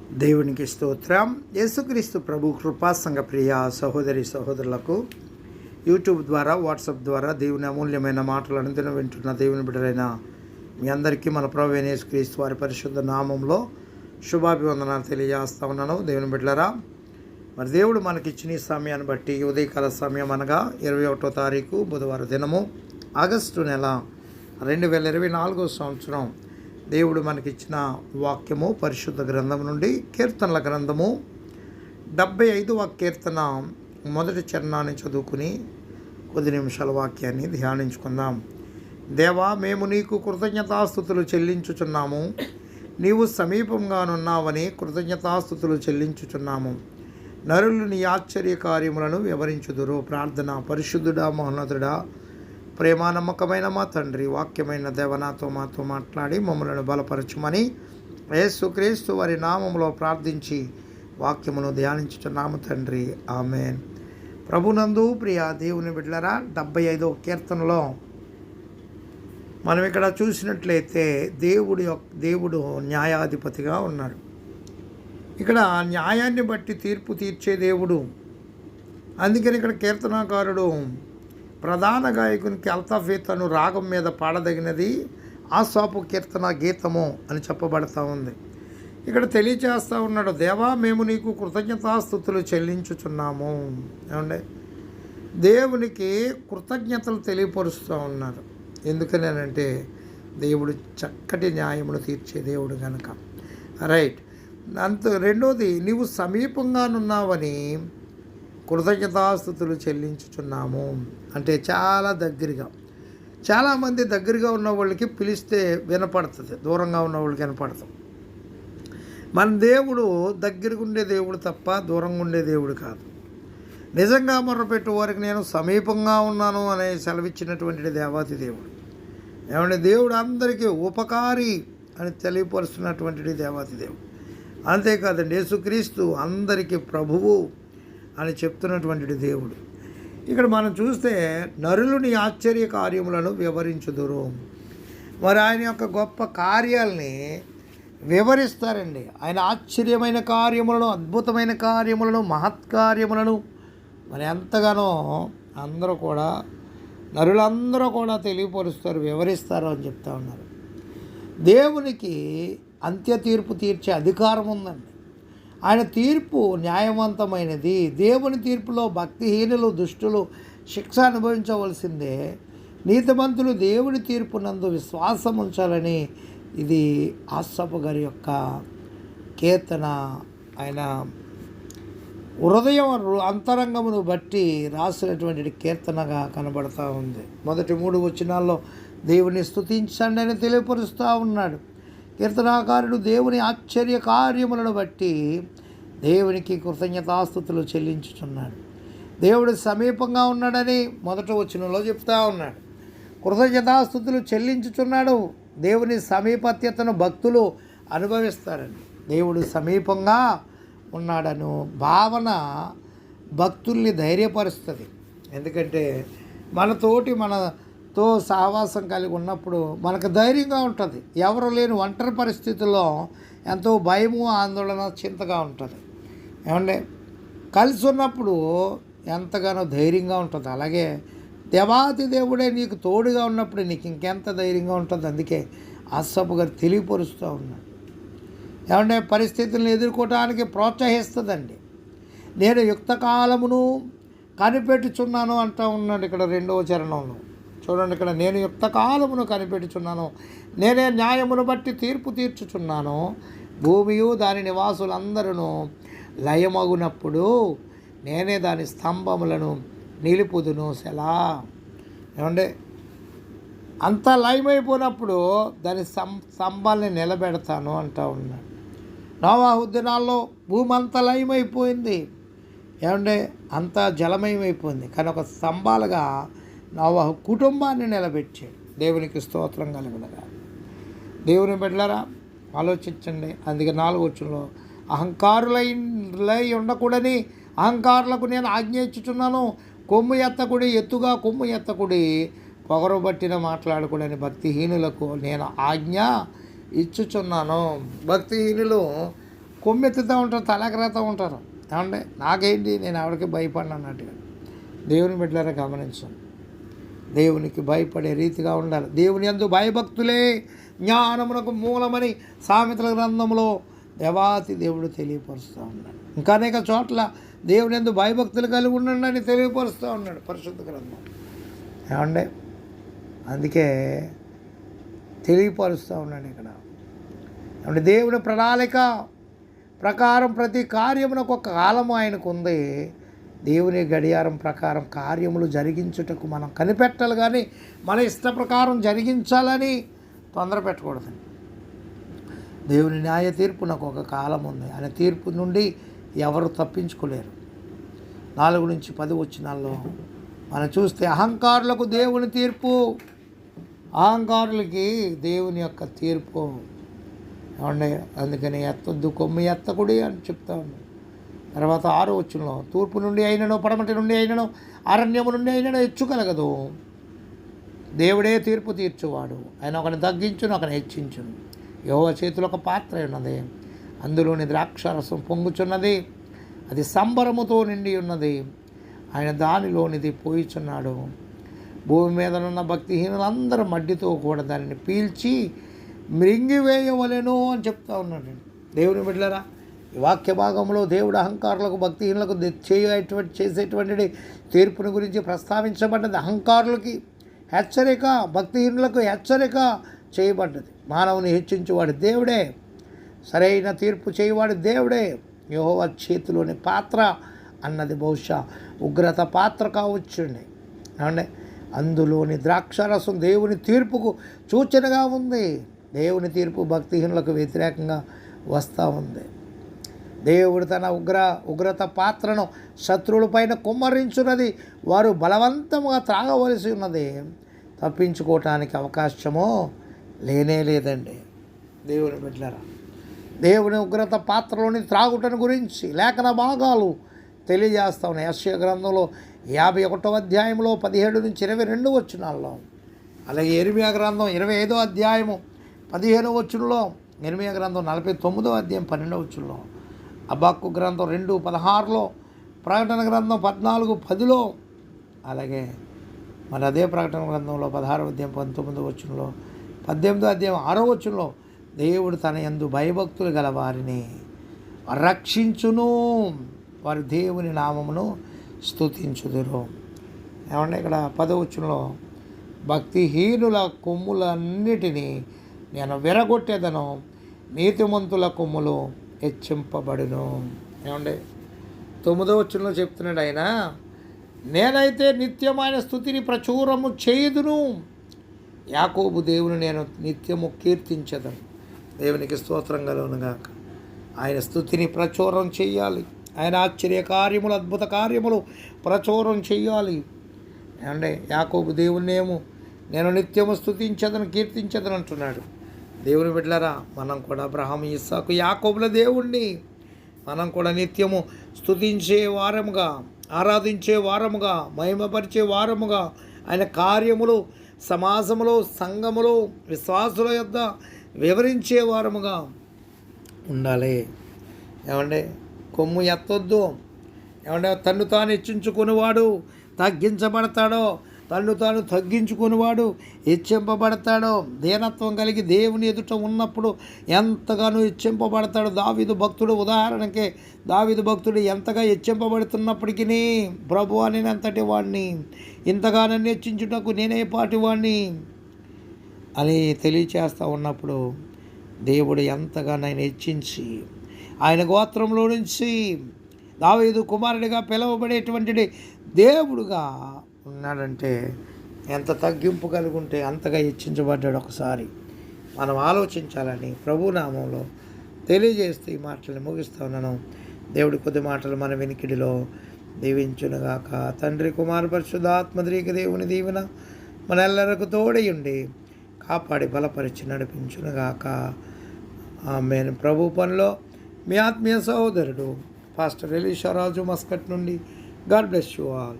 దేవునికి స్తోత్రం. యేసుక్రీస్తు ప్రభు కృపా సంఘ ప్రియ సహోదరి సహోదరులకు యూట్యూబ్ ద్వారా వాట్సాప్ ద్వారా దేవుని అమూల్యమైన మాటలు అనుదినం వింటున్న దేవుని బిడ్డలైన మీ అందరికీ మన ప్రభు యేసుక్రీస్తు వారి పరిశుద్ధ నామంలో శుభాభివందనాలు తెలియజేస్తా ఉన్నాను. దేవుని బిడ్డలారా, మరి దేవుడు మనకిచ్చిన ఈ సమయాన్ని బట్టి ఉదయకాల సమయం అనగా 21వ తారీఖు బుధవారం దినము ఆగస్టు నెల 2024 సంవత్సరం దేవుడు మనకిచ్చిన వాక్యము పరిశుద్ధ గ్రంథం నుండి కీర్తనల గ్రంథము 75వ కీర్తన మొదటి చరణాన్ని చదువుకుని కొద్ది నిమిషాల వాక్యాన్ని ధ్యానించుకుందాం. దేవా, మేము నీకు కృతజ్ఞతాస్తుతులు చెల్లించుచున్నాము. నీవు సమీపంగానున్నావని కృతజ్ఞతాస్తుతులు చెల్లించుచున్నాము. నరులు నీ ఆశ్చర్య కార్యములను వివరించుదురు. ప్రార్థన. పరిశుద్ధుడా, మహోన్నతుడా, ప్రేమ నమ్మకమైన మా తండ్రి, వాక్యమైన దేవనాతో మాతో మాట్లాడి మమ్మల్ని బలపరచుమని యేసుక్రీస్తు వారి నామములో ప్రార్థించి వాక్యమును ధ్యానించుచున్నాము తండ్రి, ఆమేన్. ప్రభునందు ప్రియ దేవుని బిడ్డలారా, 75వ కీర్తనలో మనం ఇక్కడ చూసినట్లయితే దేవుడు న్యాయాధిపతిగా ఉన్నాడు. ఇక్కడ న్యాయాన్ని బట్టి తీర్పు తీర్చే దేవుడు. అందుకని ఇక్కడ కీర్తనాకారుడు ప్రధాన గాయకునికి అల్తాఫీతను రాగం మీద పాడదగినది ఆసాపు కీర్తన గీతము అని చెప్పబడతా ఉంది. ఇక్కడ తెలియచేస్తూ ఉన్నాడు, దేవా, మేము నీకు కృతజ్ఞతాస్తుతులు చెల్లించుచున్నాము. ఏమండి, దేవునికి కృతజ్ఞతలు తెలియపరుస్తూ ఉన్నారు. ఎందుకనేనంటే దేవుడు చక్కటి న్యాయమును తీర్చే దేవుడు కనుక. రైట్. రెండోది, నీవు సమీపంగానున్నావని కృతజ్ఞతాస్తుతులు చెల్లించుచున్నాము. అంటే చాలా దగ్గరగా. చాలామంది దగ్గరగా ఉన్న వాళ్ళకి పిలిస్తే వినపడుతుంది, దూరంగా ఉన్న వాళ్ళకి వినపడుతుంది. మన దేవుడు దగ్గరగా ఉండే దేవుడు తప్ప దూరంగా ఉండే దేవుడు కాదు. నిజంగా మొర్రపెట్టు వారికి నేను సమీపంగా ఉన్నాను అనే సెలవిచ్చినటువంటి దేవాతి దేవుడు. ఏమంటే దేవుడు అందరికీ ఉపకారి అని తెలియపరుస్తున్నటువంటి దేవాతి దేవుడు. అంతేకాదండి, యేసుక్రీస్తు అందరికీ ప్రభువు అని చెప్తున్నటువంటి దేవుడు. ఇక్కడ మనం చూస్తే నరులని ఆశ్చర్య కార్యములను వివరించుదురు. మరి ఆయన యొక్క గొప్ప కార్యాలని వివరిస్తారండి. ఆయన ఆశ్చర్యమైన కార్యములను, అద్భుతమైన కార్యములను, మహత్కార్యములను మరి ఎంతగానో నరులందరూ కూడా తెలియపరుస్తారు, వివరిస్తారు అని చెప్తా ఉన్నారు. దేవునికి అంత్య తీర్పు తీర్చే అధికారం ఉందండి. ఆయన తీర్పు న్యాయవంతమైనది. దేవుని తీర్పులో భక్తిహీనులు, దుష్టులు శిక్ష అనుభవించవలసిందే. నీతిమంతులు దేవుని తీర్పు నందు విశ్వాసం ఉంచాలని ఇది ఆసాపు గారి యొక్క కీర్తన. ఆయన హృదయం అంతరంగమును బట్టి రాసినటువంటి కీర్తనగా కనబడతా ఉంది. మొదటి 3 వచనాల్లో దేవుని స్తుతించండి అని తెలియపరుస్తూ ఉన్నాడు. కీర్తనాకారుడు దేవుని ఆశ్చర్య కార్యములను బట్టి దేవునికి కృతజ్ఞతాస్తుతులు చెల్లించుచున్నాడు. దేవుడు సమీపంగా ఉన్నాడని మొదటి వచనంలో చెప్తా ఉన్నాడు. కృతజ్ఞతాస్తుతులు చెల్లించుచున్నాడు. దేవుని సమీపత్యతను భక్తులు అనుభవిస్తారండి. దేవుడు సమీపంగా ఉన్నాడను భావన భక్తుల్ని ధైర్యపరుస్తుంది. ఎందుకంటే మనతో సహవాసం కలిగి ఉన్నప్పుడు మనకు ధైర్యంగా ఉంటుంది. ఎవరు లేని ఒంటరి పరిస్థితుల్లో ఎంతో భయము, ఆందోళన, చింతగా ఉంటుంది. ఏమంటే కలిసి ఉన్నప్పుడు ఎంతగానో ధైర్యంగా ఉంటుంది. అలాగే దేవాతి దేవుడే నీకు తోడుగా ఉన్నప్పుడు నీకు ఇంకెంత ధైర్యంగా ఉంటుంది. అందుకే ఆసాపు గారు తెలియపరుస్తూ ఉన్నాడు. ఏమంటే పరిస్థితులను ఎదుర్కోవటానికి ప్రోత్సహిస్తుందండి. నేను యుక్త కాలమును కనిపెట్టుచున్నాను అంటూ ఉన్నాడు ఇక్కడ 2వ చరణంలో. చూడండి, ఇక్కడ నేను యుక్త కాలమును కనిపెట్టుచున్నాను, నేనే న్యాయమును బట్టి తీర్పు తీర్చుచున్నాను. భూమియు దాని నివాసులందరూ లయమగునప్పుడు నేనే దాని స్తంభములను నిలుపుదును. సెలా. ఏమంటే అంత లయమైపోయినప్పుడు దాని స్తంభాలని నిలబెడతాను అంటూ ఉన్నాడు. నోవాహు దినాల్లో భూమి అంతా లయమైపోయింది. ఏమంటే అంతా జలమయమైపోయింది. కానీ ఒక స్తంభాలుగా నోవాహు కుటుంబాన్ని నిలబెట్టాడు. దేవునికి స్తోత్రం కలుగునగా. దేవుని బిడ్డలారా, ఆలోచించండి. అందుకే 4వ వచనంలో అహంకారులై ఉండకూడని అహంకారులకు నేను ఆజ్ఞ ఇచ్చుచున్నాను. కొమ్ము ఎత్తకుడి, ఎత్తుగా కొమ్ము ఎత్తకుడి, పొగరబట్టిన మాట్లాడకూడని భక్తిహీనులకు నేను ఆజ్ఞ ఇచ్చుచున్నాను. భక్తిహీనులు కొమ్మెత్తుతూ ఉంటారు, తలకరాతూ ఉంటారు. ఏమంటే నాకేంటి, నేను ఎవరికి భయపడిన అన్నట్టుగా. దేవుని బిడ్డలారా గమనించండి, దేవునికి భయపడే రీతిగా ఉండాలి. దేవుని యందు భయభక్తులే జ్ఞానమునకు మూలమని సామెతల గ్రంథంలో దేవాతి దేవుడు తెలియపరుస్తూ ఉన్నాడు. ఇంకా అనేక చోట్ల దేవుని యందు భయభక్తులు కలిగి ఉండండి అని తెలియపరుస్తూ ఉన్నాడు పరిశుద్ధ గ్రంథం. ఏమండే అందుకే తెలియపరుస్తూ ఉన్నాడు ఇక్కడ. అంటే దేవుని ప్రణాళిక ప్రకారం ప్రతి కార్యమునకు ఒక కాలము ఆయనకు ఉంది. దేవుని గడియారం ప్రకారం కార్యములు జరిగించుటకు మనం కనిపెట్టాలి, కానీ మన ఇష్ట ప్రకారం జరిగించాలని తొందర పెట్టకూడదండి. దేవుని న్యాయ తీర్పునకు ఒక కాలం ఉంది. ఆయన తీర్పు నుండి ఎవరు తప్పించుకోలేరు. 4-10 వచనాల్లో మనం చూస్తే అహంకారులకు దేవుని తీర్పు, అహంకారులకి దేవుని యొక్క తీర్పు. ఏమండి అందుకని ఎత్తొద్దు, కొమ్మి ఎత్తకుడి అని చెప్తా ఉన్నాడు. తర్వాత 6వ వచనంలో తూర్పు నుండి అయినను పడమటి నుండి అయినను అరణ్యము నుండి అయినను హెచ్చు కలగదు. దేవుడే తీర్పు తీర్చువాడు. ఆయన ఒకని తగ్గించును, ఒకని హెచ్చించును. యెహోవా చేతిలో ఒక పాత్ర ఉన్నది, అందులోని ద్రాక్షారసం పొంగుచున్నది, అది సంబరముతో నిండి ఉన్నది, ఆయన దానిలోనిది పోయిచున్నాడు. భూమి మీదనున్న భక్తిహీనులందరూ మడ్డితో కూడా దానిని పీల్చి మృంగివేయవలెను అని చెప్తా ఉన్నాడు. దేవుని బిడ్డలారా, ఈ వాక్య భాగంలో దేవుడు అహంకారులకు భక్తిహీనులకు చేసేటువంటి తీర్పుని గురించి ప్రస్తావించబడ్డది. అహంకారులకి హెచ్చరిక, భక్తిహీనులకు హెచ్చరిక చేయబడ్డది. మానవుని హెచ్చించేవాడు దేవుడే, సరైన తీర్పు చేయవాడు దేవుడే. యెహోవా చేతిలోని పాత్ర అన్నది బహుశా ఉగ్రత పాత్ర కావచ్చుండి. ఏమంటే అందులోని ద్రాక్షారసం దేవుని తీర్పుకు సూచనగా ఉంది. దేవుని తీర్పు భక్తిహీనులకు వ్యతిరేకంగా వస్తూ ఉంది. దేవుడు తన ఉగ్రత పాత్రను శత్రువులపైన కుమ్మరించున్నది. వారు బలవంతంగా త్రాగవలసి ఉన్నది. తప్పించుకోవటానికి అవకాశమో లేనే లేదండి. దేవుని బిడ్డలారా, దేవుని ఉగ్రత పాత్రలోని త్రాగుటను గురించి లేఖన భాగాలు తెలియజేస్తా ఉన్నాయి. యెషయా గ్రంథంలో 51వ అధ్యాయంలో 17-22 వచనాల్లో, అలాగే ఇర్మియా గ్రంథం 25వ అధ్యాయము 15వ వచనంలో, ఇర్మియా గ్రంథం 49వ అధ్యాయం 12వ వచనంలో, హబక్కూ గ్రంథం 2:16లో, ప్రకటన గ్రంథం 14:10లో, అలాగే మరి అదే ప్రకటన గ్రంథంలో 16వ అధ్యాయం 19వ వచనంలో, 18వ అధ్యాయం 6వ వచనంలో దేవుడు తన యందు భయభక్తులు గల వారిని రక్షించును, వారి దేవుని నామమును స్తుతించుదురు. ఏమంటే ఇక్కడ 10వ వచనంలో భక్తిహీనుల కొమ్ములన్నిటినీ నేను విరగొట్టేదను, నీతిమంతుల కొమ్ములు హెచ్చింపబడును. ఏమండి 9వ వచనంలో చెప్తున్నాడు ఆయన, నేనైతే నిత్యమైన స్తుతిని ప్రచురము చేయుదును, యాకోబు దేవుని నేను నిత్యము కీర్తించదను. దేవునికి స్తోత్రం కలుగునుగాక. ఆయన స్తుతిని ప్రచురం చేయాలి. ఆయన ఆశ్చర్య కార్యములు, అద్భుత కార్యములు ప్రచురం చేయాలి. అంటే యాకోబు దేవునేమో నేను నిత్యము స్తుతించదను, కీర్తించదను అంటున్నాడు. దేవుని బిడ్డలారా, మనం కూడా అబ్రహాము, ఇస్సాకు, యాకోబుల దేవుణ్ణి మనం కూడా నిత్యము స్తుతించే వారముగా, ఆరాధించే వారముగా, మహిమపరిచే వారముగా, ఆయన కార్యములు సమాజములో, సంఘములో, విశ్వాసుల యొద్ద వివరించే వారముగా ఉండాలి. ఏమంటే కొమ్ము ఎత్తొద్దు. ఏమంటే తన్ను తాను హెచ్చించుకునేవాడు తగ్గించబడతాడో, తన్ను తాను తగ్గించుకునేవాడు హెచ్చింపబడతాడో. దీనత్వం కలిగి దేవుని ఎదుట ఉన్నప్పుడు ఎంతగానో హెచ్చింపబడతాడు. దావీదు భక్తుడు ఉదాహరణకే, దావీదు భక్తుడు ఎంతగా హెచ్చింపబడుతున్నప్పటికీ, ప్రభు నేనంతటి వాడిని, ఇంతగా నన్ను హెచ్చించుటకు నేనే పాటి వాడిని అని తెలియచేస్తూ ఉన్నప్పుడు దేవుడు ఎంతగా నన్ను హెచ్చించి ఆయన గోత్రంలో నుంచి దావీదు కుమారుడిగా పిలువబడేటువంటి దేవుడుగా ఉన్నాడంటే ఎంత తగ్గింపు కలిగి ఉంటే అంతగా హెచ్చించబడ్డాడు. ఒకసారి మనం ఆలోచించాలని ప్రభునామంలో తెలియజేస్తూ ఈ మాటలు ముగిస్తూ ఉన్నాను. దేవుడి కొద్ది మాటలు మన వినికిడిలో దీవించునుగాక. తండ్రి, కుమార పరిశుద్ధాత్మద్రీక దేవుని దీవెన మనెల్లరకు తోడయుండి కాపాడి బలపరిచి నడిపించునుగాక. ఆమేన్. ప్రభు పనిలో మీ ఆత్మీయ సహోదరుడు పాస్టర్ ఎలీషా రాజు, మస్కట్ నుండి. God bless you all.